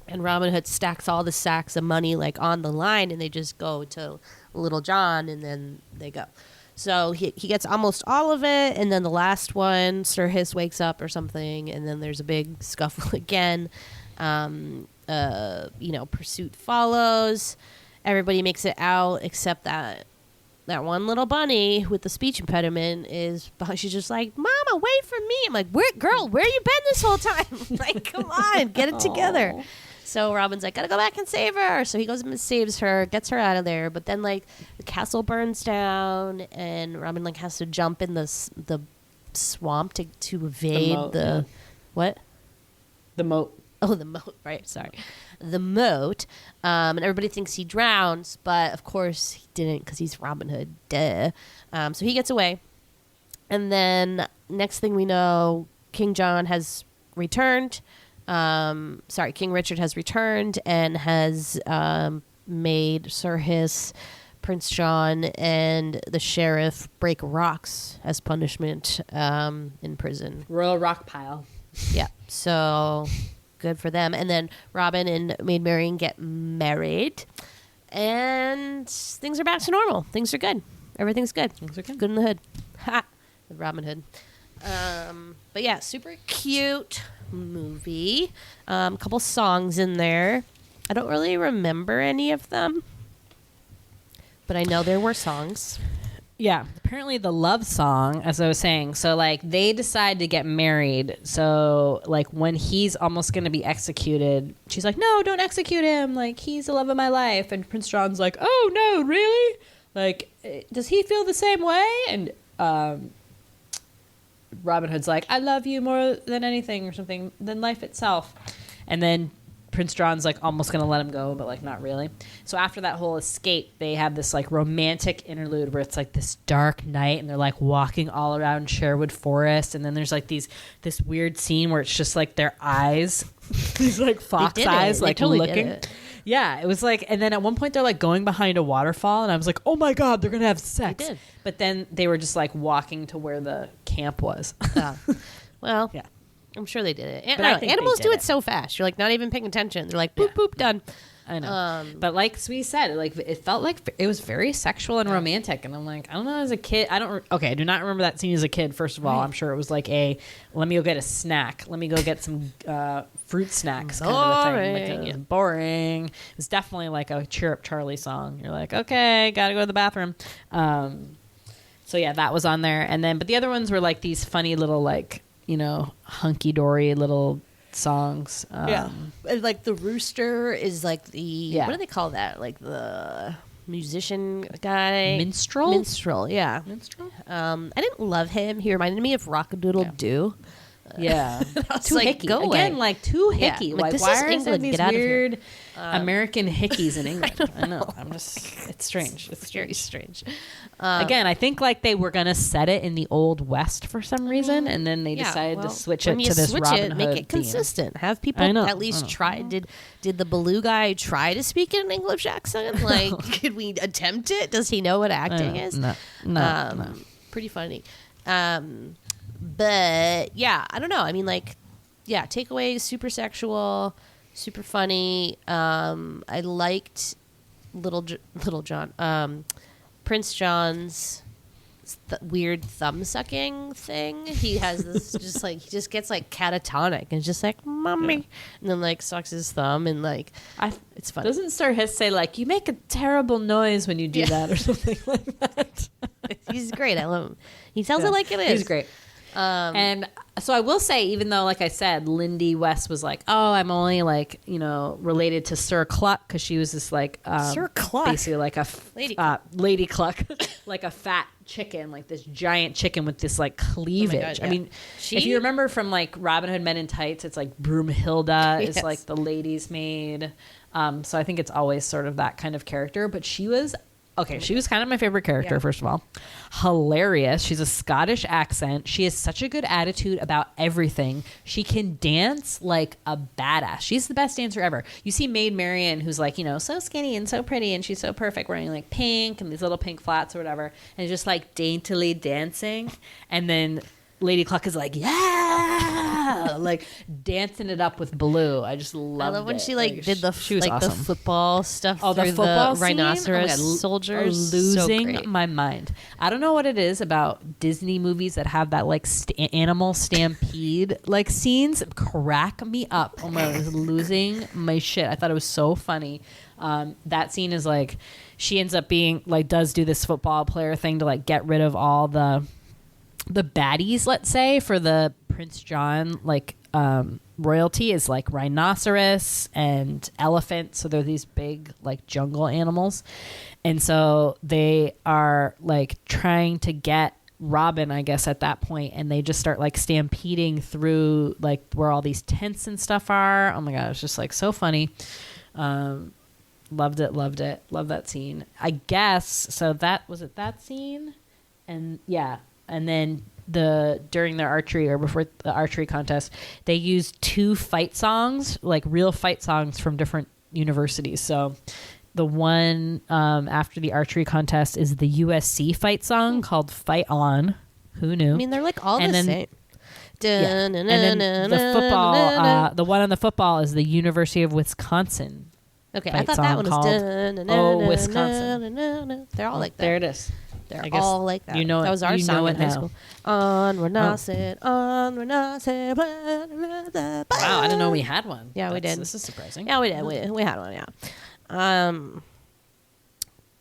Speaker 4: And Robin Hood stacks all the sacks of money like on the line, and they just go to Little John, and then they go. So he gets almost all of it, and then the last one, Sir Hiss wakes up or something, and then there's a big scuffle again. Pursuit follows. Everybody makes it out except that one little bunny with the speech impediment is behind. She's just like, "Mama, wait for me." I'm like, where you been this whole time? Like, come on, get it together.
Speaker 3: Aww.
Speaker 4: So Robin's like, gotta go back and save her. So he goes and saves her, gets her out of there. But then like the castle burns down, and Robin like has to jump in the swamp to evade the what?
Speaker 3: The moat.
Speaker 4: Oh, the moat, right? Sorry. The moat. And everybody thinks he drowns, but of course he didn't because he's Robin Hood. Duh. So he gets away. And then next thing we know, King John has returned. King Richard has returned and has made Sir Hiss, Prince John, and the sheriff break rocks as punishment in prison.
Speaker 3: Royal rock pile.
Speaker 4: Yeah. So good for them. And then Robin and Maid Marion get married, and things are back to normal. Things are good. Everything's good.
Speaker 3: Things are good.
Speaker 4: Good in the hood. Ha! Robin Hood. But yeah, super cute movie. A couple songs in there. I don't really remember any of them, but I know there were songs.
Speaker 3: Yeah, apparently the love song, as I was saying, so like they decide to get married. So like when he's almost going to be executed, she's like, "No, don't execute him. Like he's the love of my life." And Prince John's like, "Oh no, really? Like, does he feel the same way?" And Robin Hood's like, "I love you more than anything," or something, than life itself. And then Prince John's like almost gonna let him go, but like not really. So after that whole escape, they have this like romantic interlude where it's like this dark night, and they're like walking all around Sherwood Forest, and then there's like this weird scene where it's just like their eyes, these like fox eyes, like
Speaker 4: totally
Speaker 3: looking. Yeah, it was like, and then at one point they're like going behind a waterfall, and I was like, "Oh my god, they're gonna have sex!"
Speaker 4: They did.
Speaker 3: But then they were just like walking to where the camp was.
Speaker 4: Well,
Speaker 3: Yeah.
Speaker 4: I'm sure they did it. And,
Speaker 3: But I think they
Speaker 4: animals
Speaker 3: did
Speaker 4: do it
Speaker 3: it.
Speaker 4: so fast. You're like not even paying attention. They're like, boop, boop, done.
Speaker 3: I know. But like we said, like it felt like it was very sexual and romantic. And I'm like, I don't know, as a kid, I do not remember that scene as a kid, first of all. I'm sure it was like let me go get a snack. Let me go get some fruit snacks kind of a thing. Like, it was boring. It was definitely like a Cheer Up Charlie song. You're like, okay, gotta go to the bathroom. So yeah, that was on there. And then, but the other ones were like these funny little like, hunky-dory little songs.
Speaker 4: Like the rooster is like the
Speaker 3: Yeah.
Speaker 4: what do they call that? Like the musician guy.
Speaker 3: Minstrel?
Speaker 4: Yeah.
Speaker 3: Minstrel?
Speaker 4: I didn't love him. He reminded me of Rockadoodle Doo.
Speaker 3: Yeah.
Speaker 4: Too
Speaker 3: like,
Speaker 4: hickey.
Speaker 3: Go again,
Speaker 4: away.
Speaker 3: like too
Speaker 4: Yeah.
Speaker 3: hickey.
Speaker 4: Like,
Speaker 3: Like,
Speaker 4: this
Speaker 3: why
Speaker 4: is
Speaker 3: are there
Speaker 4: England.
Speaker 3: these
Speaker 4: Get out of here.
Speaker 3: weird American hickeys in England? I know. It's strange. It's
Speaker 4: Very strange.
Speaker 3: Again, I think like they were gonna set it in the old West for some reason, and then they decided to switch it
Speaker 4: when you
Speaker 3: to this
Speaker 4: switch
Speaker 3: Robin
Speaker 4: it,
Speaker 3: Hood
Speaker 4: make it
Speaker 3: theme.
Speaker 4: consistent. Have people
Speaker 3: I know,
Speaker 4: at least
Speaker 3: I know.
Speaker 4: try. Did the Baloo guy try to speak in an English accent? Like, could we attempt it? Does he know what acting is?
Speaker 3: No.
Speaker 4: Pretty funny. But yeah, I don't know. I mean, like, yeah, takeaways, super sexual, super funny. I liked Little John, Prince John's weird thumb sucking thing. He has this he just gets like catatonic and just like, mommy, and then like sucks his thumb and like, it's funny.
Speaker 3: Doesn't Sir Hiss say like, you make a terrible noise when you do that or something like that?
Speaker 4: He's great. I love him. He tells it like it is.
Speaker 3: He's great. And so I will say, even though, like I said, Lindy West was like, oh, I'm only like, related to Sir Cluck because she was this like,
Speaker 4: Sir Cluck?
Speaker 3: basically like a
Speaker 4: Lady
Speaker 3: Cluck, like a fat chicken, like this giant chicken with this like cleavage.
Speaker 4: God, yeah.
Speaker 3: I mean, if you remember from like Robin Hood Men in Tights, it's like Broomhilda is like the lady's maid. So I think it's always sort of that kind of character, but she was kind of my favorite character, first of all. Hilarious. She's a Scottish accent. She has such a good attitude about everything. She can dance like a badass. She's the best dancer ever. You see Maid Marion, who's like, so skinny and so pretty, and she's so perfect, wearing like pink and these little pink flats or whatever, and just like daintily dancing. And then Lady Cluck is like, yeah, like dancing it up with Baloo. I just loved it.
Speaker 4: I love when she like did
Speaker 3: she was
Speaker 4: like
Speaker 3: awesome.
Speaker 4: the football stuff.
Speaker 3: Oh, the
Speaker 4: through
Speaker 3: football
Speaker 4: the rhinoceros
Speaker 3: scene? Oh my God,
Speaker 4: soldiers.
Speaker 3: Losing my mind. I don't know what it is about Disney movies that have that like animal stampede like scenes. Crack me up. Oh my God, I was losing my shit. I thought it was so funny. That scene is like, she ends up being like, does do this football player thing to like get rid of all the baddies, let's say, for the Prince John like royalty is like rhinoceros and elephant. So they're these big like jungle animals, and so they are like trying to get Robin, I guess, at that point, and they just start like stampeding through like where all these tents and stuff are. Oh my God, it's just like so funny. Loved it. Love that scene. I guess so. That was it. That scene, and yeah. And then during their archery or before the archery contest, they used 2 fight songs, like real fight songs from different universities. So the one after the archery contest is the USC fight song called Fight On. Who knew?
Speaker 4: I mean, they're like all the same.
Speaker 3: Yeah. And then the football, the one on the football is the University of Wisconsin.
Speaker 4: Okay,
Speaker 3: fight
Speaker 4: I thought
Speaker 3: song
Speaker 4: that one
Speaker 3: called
Speaker 4: was
Speaker 3: Wisconsin.
Speaker 4: They're all like that.
Speaker 3: There it is.
Speaker 4: They're
Speaker 3: I guess
Speaker 4: all like that.
Speaker 3: you know it.
Speaker 4: That was our
Speaker 3: You
Speaker 4: song
Speaker 3: know
Speaker 4: in
Speaker 3: it
Speaker 4: high
Speaker 3: now.
Speaker 4: school. On Renasset, on Renasset.
Speaker 3: Wow, I didn't know we had one.
Speaker 4: Yeah, we did.
Speaker 3: This is surprising.
Speaker 4: Yeah, we did. We had one. Yeah.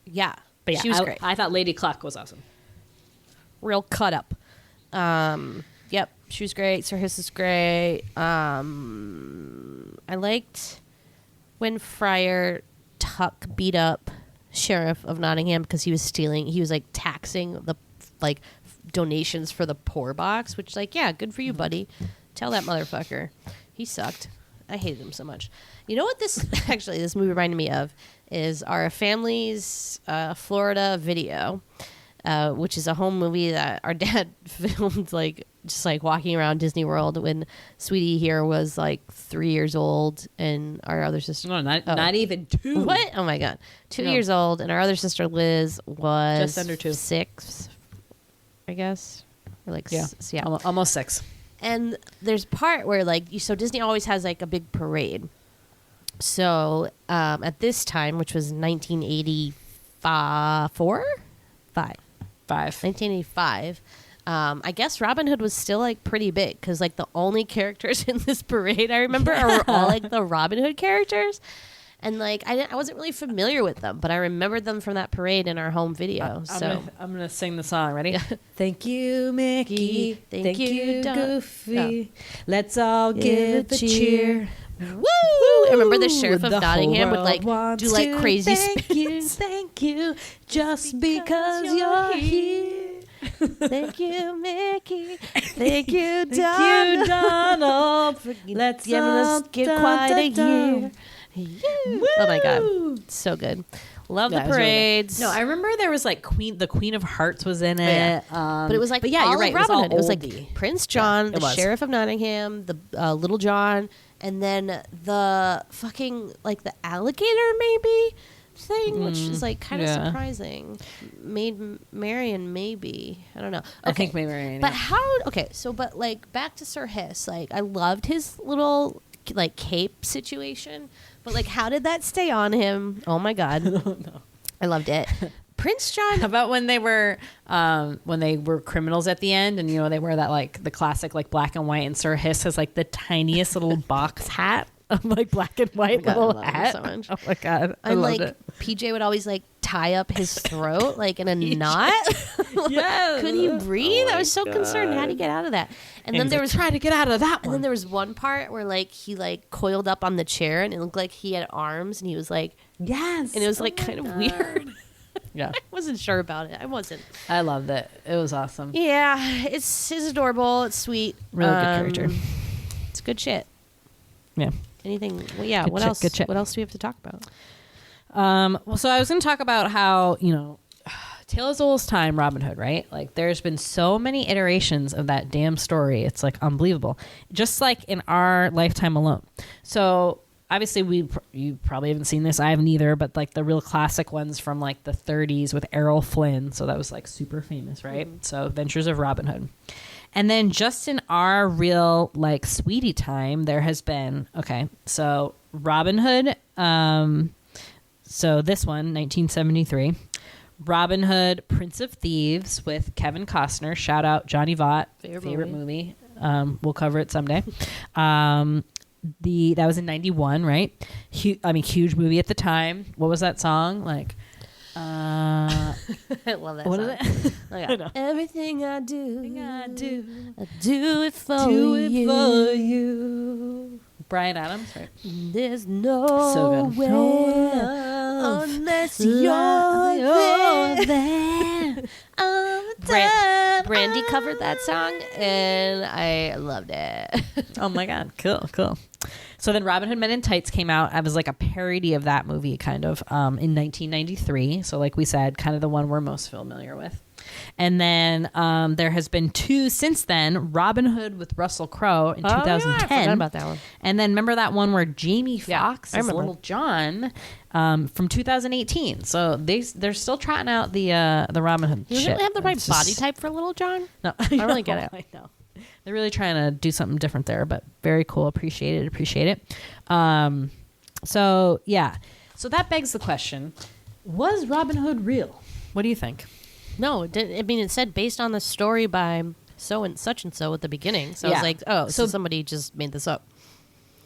Speaker 4: Yeah.
Speaker 3: But yeah,
Speaker 4: she was great.
Speaker 3: I thought Lady Cluck was awesome.
Speaker 4: Real cut up. Yep, she was great. Sir Hiss is great. I liked when Friar Tuck beat up Sheriff of Nottingham because he was like taxing the like donations for the poor box, which like, yeah, good for you, buddy. Tell that motherfucker. He sucked. I hated him so much. You know what this movie reminded me of is our family's Florida video, which is a home movie that our dad filmed like just like walking around Disney World when Sweetie here was like 3 years old and our other sister
Speaker 3: not even 2.
Speaker 4: What? Oh my God. 2 years old, and our other sister Liz was
Speaker 3: just under 2.
Speaker 4: 6, I guess. Or like yeah.
Speaker 3: Almost 6.
Speaker 4: And there's part where like so Disney always has like a big parade. So at this time, which was 1985. I guess Robin Hood was still like pretty big because like the only characters in this parade I remember are all like the Robin Hood characters, and like I wasn't really familiar with them, but I remembered them from that parade in our home video.
Speaker 3: I'm gonna sing the song. Ready? Thank you, Mickey. Thank you, Goofy. Let's all give a cheer.
Speaker 4: Woo! I remember the Sheriff of
Speaker 3: The whole
Speaker 4: Nottingham would
Speaker 3: world
Speaker 4: like
Speaker 3: wants
Speaker 4: do like
Speaker 3: to
Speaker 4: crazy
Speaker 3: thank you, just because you're here.
Speaker 4: Thank you, Mickey. Thank you,
Speaker 3: Thank you, Donald. Let's
Speaker 4: giving us get quite a year. Oh my god, so good. Love the
Speaker 3: Yeah, it was really good.
Speaker 4: parades.
Speaker 3: No, I remember there was like the Queen of Hearts was in it.
Speaker 4: But it was like,
Speaker 3: but yeah,
Speaker 4: all
Speaker 3: you're right.
Speaker 4: of Robin Hood.
Speaker 3: It
Speaker 4: It was like
Speaker 3: oldie.
Speaker 4: Prince John,
Speaker 3: it
Speaker 4: the
Speaker 3: was.
Speaker 4: Sheriff of Nottingham, the Little John, and then the fucking like the alligator maybe thing, which is like kind of
Speaker 3: yeah.
Speaker 4: surprising. Maid Marion maybe, I don't know.
Speaker 3: I think Maid Marion.
Speaker 4: But how? Okay, so but like back to Sir Hiss. Like I loved his little like cape situation, but like how did that stay on him? Oh my god,
Speaker 3: no.
Speaker 4: I loved it. Prince John.
Speaker 3: How about when they were criminals at the end, and you know they wear that like the classic like black and white, and Sir Hiss has like the tiniest little box hat of like black and white
Speaker 4: God, I
Speaker 3: little
Speaker 4: love him
Speaker 3: hat.
Speaker 4: so much.
Speaker 3: Oh my god, I
Speaker 4: And
Speaker 3: loved
Speaker 4: like
Speaker 3: it.
Speaker 4: PJ would always like tie up his throat like in a knot.
Speaker 3: Yes.
Speaker 4: Could he breathe?
Speaker 3: Oh
Speaker 4: I was so
Speaker 3: my
Speaker 4: concerned. How
Speaker 3: God.
Speaker 4: did he get out of that? And
Speaker 3: And
Speaker 4: then
Speaker 3: he's
Speaker 4: there
Speaker 3: like,
Speaker 4: was
Speaker 3: trying to get out of that
Speaker 4: and then
Speaker 3: one.
Speaker 4: there was one part where like he like coiled up on the chair and it looked like he had arms and he was like
Speaker 3: Yes,
Speaker 4: and it was like kind of weird.
Speaker 3: Yeah,
Speaker 4: I wasn't sure about it. I wasn't.
Speaker 3: I loved it. It was awesome.
Speaker 4: Yeah, it's adorable. It's sweet.
Speaker 3: Really good character.
Speaker 4: It's good shit.
Speaker 3: Yeah.
Speaker 4: Anything? Well, yeah.
Speaker 3: Good
Speaker 4: What
Speaker 3: shit,
Speaker 4: else?
Speaker 3: good shit.
Speaker 4: What else do we have to talk about?
Speaker 3: Well, so I was going to talk about how, you know, Tale as Old as Time, Robin Hood, right? Like, there's been so many iterations of that damn story. It's like unbelievable. Just like in our lifetime alone. So obviously, you probably haven't seen this. I haven't either. But like the real classic ones from like the 30s with Errol Flynn. So that was like super famous, right?
Speaker 4: Mm-hmm.
Speaker 3: So Adventures of Robin Hood. And then just in our real like sweetie time, there has been, okay, so Robin Hood. So this one, 1973. Robin Hood, Prince of Thieves with Kevin Costner. Shout out Johnny Vaught. Favorite movie. We'll cover it someday. That was in 91, right? Huge movie at the time. What was that song? Like,
Speaker 4: I love that.
Speaker 3: what
Speaker 4: song.
Speaker 3: is it?
Speaker 4: I
Speaker 3: know.
Speaker 4: Everything I do,
Speaker 3: I do.
Speaker 4: I do it for
Speaker 3: Do it
Speaker 4: you.
Speaker 3: for you. Brian Adams, right?
Speaker 4: There's no
Speaker 3: So good.
Speaker 4: way unless you're there. Brandy covered that song, and I loved it.
Speaker 3: Oh my god, cool. So then Robin Hood Men in Tights came out. I was like a parody of that movie, kind of, in 1993. So like we said, kind of the one we're most familiar with. And then there has been two since then. Robin Hood with Russell Crowe in 2010.
Speaker 4: I forgot about that one.
Speaker 3: And then remember that one where Jamie Foxx
Speaker 4: I
Speaker 3: is
Speaker 4: remember.
Speaker 3: Little John from 2018. So they're still trotting out the Robin Hood
Speaker 4: You
Speaker 3: shit.
Speaker 4: really have the right
Speaker 3: It's just-
Speaker 4: body type for Little John?
Speaker 3: No,
Speaker 4: I don't really get it.
Speaker 3: I know. They're really trying to do something different there, but very cool. Appreciate it. So yeah. So that begs the question: was Robin Hood real? What do you think?
Speaker 4: No, it didn't. I mean, it said based on the story by so and such and so at the beginning. So I
Speaker 3: Yeah.
Speaker 4: was like, oh, so
Speaker 3: So-
Speaker 4: somebody just made this up.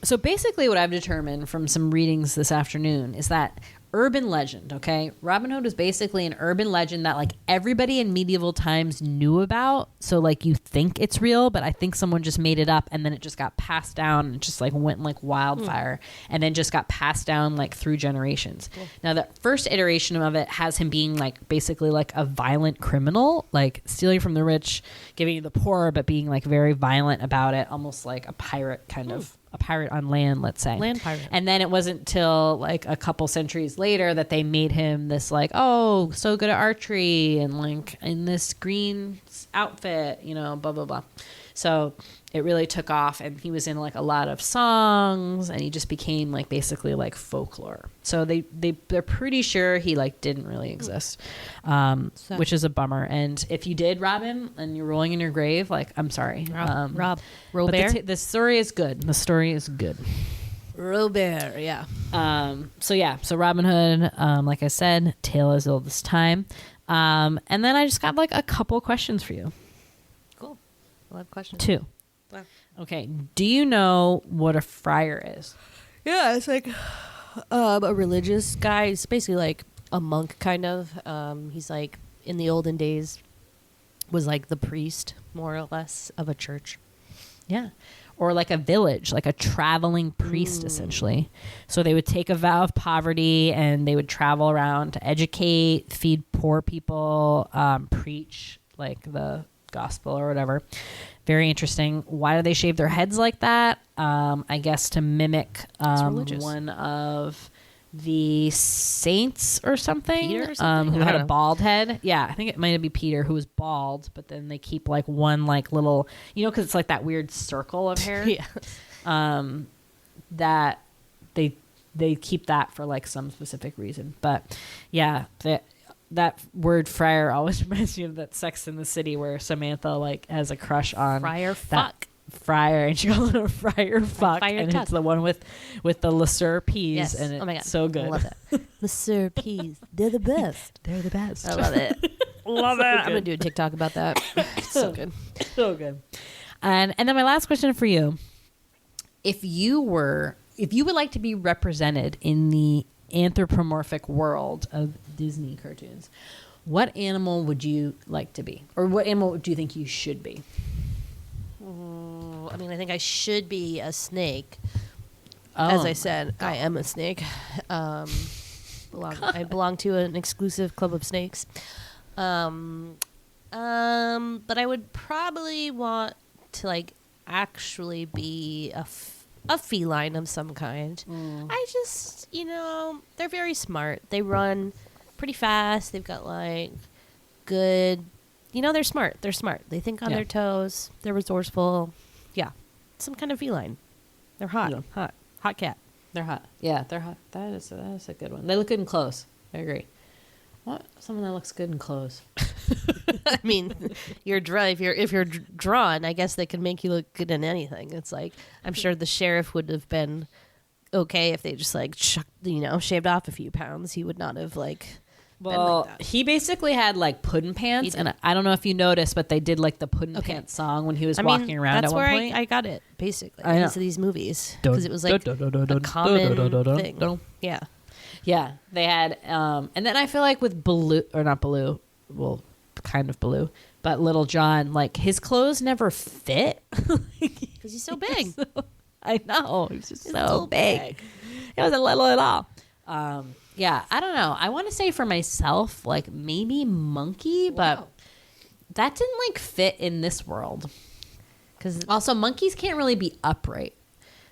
Speaker 3: So basically what I've determined from some readings this afternoon is that urban legend, okay? Robin Hood is basically an urban legend that like everybody in medieval times knew about. So like you think it's real, but I think someone just made it up and then it just got passed down and just like went like wildfire and then just got passed down like through generations. Cool. Now the first iteration of it has him being like basically like a violent criminal, like stealing from the rich, giving to the poor, but being like very violent about it, almost like a pirate kind of. A pirate on land, let's say.
Speaker 4: Land pirate.
Speaker 3: And then it wasn't till like a couple centuries later that they made him this like, oh, so good at archery and like in this green outfit, you know, blah, blah, blah. So it really took off and he was in like a lot of songs and he just became like basically like folklore. So they're pretty sure he like didn't really exist, which is a bummer. And if you did, Robin, and you're rolling in your grave, like, I'm sorry.
Speaker 4: Rob.
Speaker 3: But
Speaker 4: Robert?
Speaker 3: the story is good. The story is good.
Speaker 4: Robert, yeah.
Speaker 3: So Robin Hood, like I said, Tale as Old as Time. And then I just got like a couple questions for you.
Speaker 4: Cool. I'll have questions.
Speaker 3: 2.
Speaker 4: Wow.
Speaker 3: Okay. Do you know what a friar is?
Speaker 4: Yeah, it's like a religious guy. He's basically like a monk, kind of. He's like, in the olden days, was like the priest, more or less, of a church.
Speaker 3: Yeah. or like a village, like a traveling priest, essentially. So they would take a vow of poverty and they would travel around to educate, feed poor people, preach like the gospel or whatever. Very interesting. Why do they shave their heads like that? I guess to mimic one of the saints or something,
Speaker 4: Peter or something?
Speaker 3: who
Speaker 4: I
Speaker 3: had
Speaker 4: don't
Speaker 3: a
Speaker 4: know.
Speaker 3: bald head. Yeah, I think it might be Peter, who was bald, but then they keep like one like little, because it's like that weird circle of hair.
Speaker 4: Yeah.
Speaker 3: That they keep that for like some specific reason. But yeah, that word friar always reminds me of that Sex in the City where Samantha like has a crush on
Speaker 4: Friar
Speaker 3: that
Speaker 4: Fuck.
Speaker 3: Friar, and she calls him Friar Fuck,
Speaker 4: Friar
Speaker 3: and
Speaker 4: Tuck.
Speaker 3: it's the one with the LeSueur peas,
Speaker 4: Yes.
Speaker 3: and it's
Speaker 4: Oh my God.
Speaker 3: so good.
Speaker 4: I love it. LeSueur peas. They're the best.
Speaker 3: They're the best.
Speaker 4: I love it. Love it. I'm
Speaker 3: good.
Speaker 4: going to do a TikTok about that. It's so good.
Speaker 3: So good. And then my last question for you: if you would like to be represented in the anthropomorphic world of Disney cartoons, what animal would you like to be, or what animal do you think you should be?
Speaker 4: I mean, I think I should be a snake.
Speaker 3: Oh,
Speaker 4: As I said, I am a snake. I belong to an exclusive club of snakes. But I would probably want to like actually be a feline of some kind. I just, they're very smart. They run pretty fast. They've got like good, they're smart. They're smart. They think on
Speaker 3: Yeah.
Speaker 4: their toes. They're resourceful. Yeah. Some kind of feline. They're hot.
Speaker 3: Yeah.
Speaker 4: Hot cat.
Speaker 3: They're hot. Yeah, they're hot. That is a good one. They look good in clothes. I agree. What? Someone that looks good in clothes.
Speaker 4: I mean, if you're drawn, I guess they can make you look good in anything. It's like, I'm sure the sheriff would have been okay if they just like shaved off a few pounds. He would not have like been
Speaker 3: Well,
Speaker 4: like that.
Speaker 3: he basically had like puddin' pants,
Speaker 4: He
Speaker 3: and
Speaker 4: did.
Speaker 3: I don't know if you noticed, but they did like the puddin'
Speaker 4: Okay.
Speaker 3: pants song when he was
Speaker 4: I
Speaker 3: walking
Speaker 4: mean,
Speaker 3: around
Speaker 4: that's
Speaker 3: at one
Speaker 4: where
Speaker 3: point.
Speaker 4: I got it, basically,
Speaker 3: I know.
Speaker 4: because of these movies. Because it was like a common thing. Yeah.
Speaker 3: Yeah, they had, and then I feel like with Baloo, or not Baloo, well, kind of Baloo, but Little John, like his clothes never fit.
Speaker 4: Because he's so big.
Speaker 3: I know, he was just
Speaker 4: He's
Speaker 3: so
Speaker 4: so
Speaker 3: big.
Speaker 4: big.
Speaker 3: It wasn't little at all. Yeah, I don't know. I want to say for myself, like maybe monkey, but that didn't like fit in this world. Because also monkeys can't really be upright.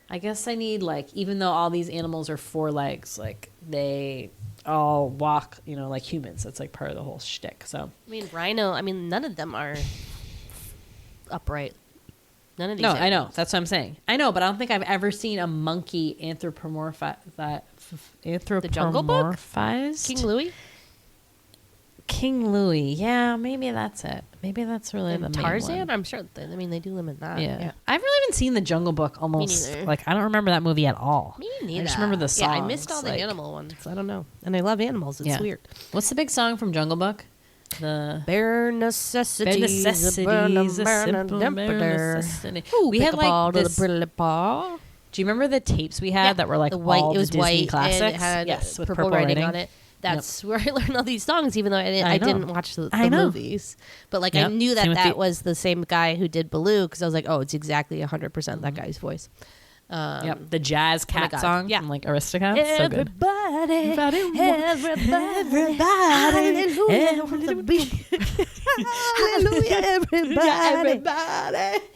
Speaker 3: I guess I need like, even though all these animals are four legs, like they all walk, like humans. That's like part of the whole shtick. So
Speaker 4: I mean, rhino. I mean, none of them are upright. None of these.
Speaker 3: no, I know.
Speaker 4: animals.
Speaker 3: That's what I'm saying. I know, but I don't think I've ever seen a monkey
Speaker 4: Jungle Book?
Speaker 3: anthropomorphized.
Speaker 4: King Louis.
Speaker 3: King Louis. Yeah, maybe that's it. Maybe that's really the
Speaker 4: And
Speaker 3: main
Speaker 4: Tarzan.
Speaker 3: one.
Speaker 4: I'm sure. They do limit that.
Speaker 3: Yeah. I've really even seen the Jungle Book almost.
Speaker 4: neither.
Speaker 3: Like, I don't remember that movie at all.
Speaker 4: Me neither.
Speaker 3: I just remember the songs.
Speaker 4: Yeah, I missed all the
Speaker 3: like-
Speaker 4: animal ones. I don't know. And I love animals. It's
Speaker 3: Yeah.
Speaker 4: weird.
Speaker 3: What's the big song from Jungle Book? The
Speaker 4: Bare necessities.
Speaker 3: Bare necessities, a simple bare necessity. We had like this. Do you remember the tapes we had that were like
Speaker 4: the white.
Speaker 3: all
Speaker 4: It was
Speaker 3: the Disney
Speaker 4: white
Speaker 3: classics?
Speaker 4: and it had
Speaker 3: Yes, with
Speaker 4: purple writing on it. That's where I learned all these songs, even though I
Speaker 3: know.
Speaker 4: didn't watch the
Speaker 3: I know.
Speaker 4: movies. But like I
Speaker 3: Yep.
Speaker 4: knew
Speaker 3: Same with
Speaker 4: that
Speaker 3: the-
Speaker 4: was the same guy who did Baloo because I was like, oh, it's exactly 100% that guy's voice.
Speaker 3: Yep, the jazz cat
Speaker 4: God.
Speaker 3: song
Speaker 4: Yeah.
Speaker 3: from like Aristocats. So good.
Speaker 4: Everybody,
Speaker 3: Everybody,
Speaker 4: hallelujah, everybody,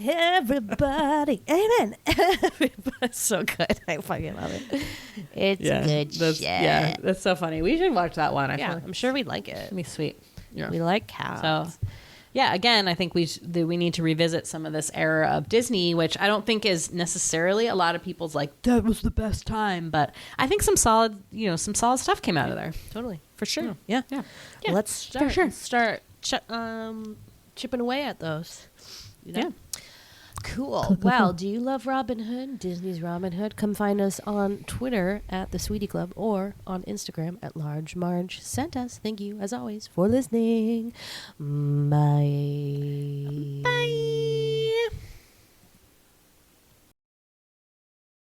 Speaker 4: everybody, amen. Everybody, so good. I fucking love it. It's good shit.
Speaker 3: Yeah, that's so funny. We should watch that one. I feel
Speaker 4: Yeah,
Speaker 3: like
Speaker 4: I'm sure we'd like it.
Speaker 3: it'd be sweet. Yeah.
Speaker 4: We like cats.
Speaker 3: So, yeah, again, I think we need to revisit some of this era of Disney, which I don't think is necessarily a lot of people's like that was the best time, but I think some solid stuff came out of there.
Speaker 4: Totally, for sure. Yeah.
Speaker 3: Yeah.
Speaker 4: Well, let's start.
Speaker 3: sure.
Speaker 4: Start chipping away at those.
Speaker 3: Yeah.
Speaker 4: Cool. Well, do you love Robin Hood? Disney's Robin Hood. Come find us on Twitter at the Sweetie Club or on Instagram at Large Marge Sent Us. Thank you, as always, for listening. Bye.
Speaker 3: Bye.